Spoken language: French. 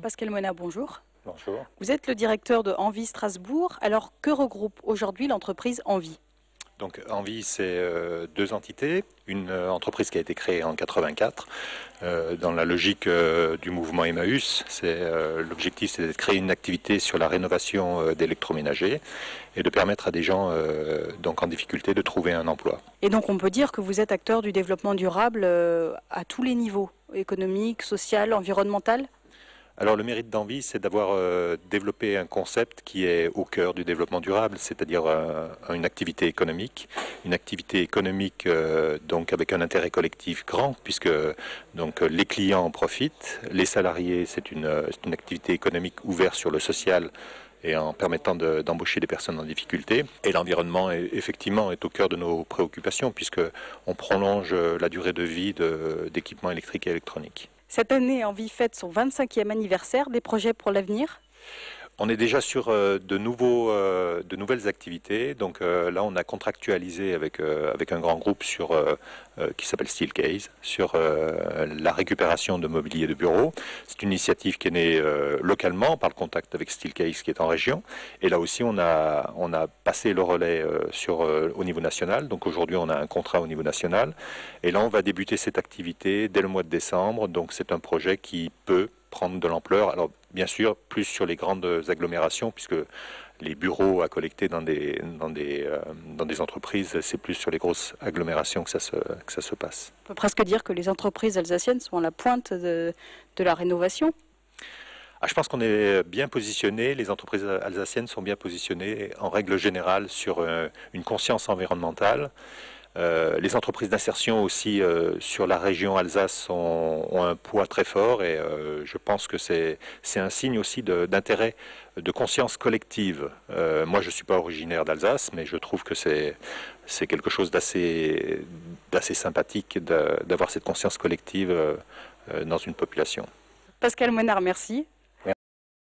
Pascal Moinard, bonjour. Bonjour. Vous êtes le directeur de Envie Strasbourg. Alors, que regroupe aujourd'hui l'entreprise Envie? Donc Envie, c'est deux entités. Une entreprise qui a été créée en 84 dans la logique du mouvement Emmaüs. L'objectif, c'est de créer une activité sur la rénovation d'électroménagers et de permettre à des gens donc en difficulté de trouver un emploi. Et donc, on peut dire que vous êtes acteur du développement durable à tous les niveaux, économique, social, environnemental? Alors le mérite d'Envie, c'est d'avoir développé un concept qui est au cœur du développement durable, c'est-à-dire une activité économique donc avec un intérêt collectif grand, puisque donc les clients en profitent, les salariés, c'est une activité économique ouverte sur le social et en permettant d'embaucher des personnes en difficulté. Et l'environnement, effectivement, est au cœur de nos préoccupations, puisque on prolonge la durée de vie d'équipements électriques et électroniques. Cette année, Envie fête son 25e anniversaire. Des projets pour l'avenir? On est déjà sur de nouvelles activités. Donc là, on a contractualisé avec un grand groupe qui s'appelle Steelcase sur la récupération de mobilier de bureau. C'est une initiative qui est née localement par le contact avec Steelcase qui est en région. Et là aussi, on a passé le relais au niveau national. Donc aujourd'hui, on a un contrat au niveau national. Et là, on va débuter cette activité dès le mois de décembre. Donc c'est un projet qui peut prendre de l'ampleur. Alors bien sûr, plus sur les grandes agglomérations, puisque les bureaux à collecter dans des entreprises, c'est plus sur les grosses agglomérations que ça se passe. On peut presque dire que les entreprises alsaciennes sont à la pointe de la rénovation. Je pense qu'on est bien positionné, les entreprises alsaciennes sont bien positionnées en règle générale sur une conscience environnementale. Les entreprises d'insertion aussi sur la région Alsace ont un poids très fort et je pense que c'est un signe aussi d'intérêt, de conscience collective. Moi, je ne suis pas originaire d'Alsace, mais je trouve que c'est quelque chose d'assez sympathique d'avoir cette conscience collective dans une population. Pascal Moinard, merci.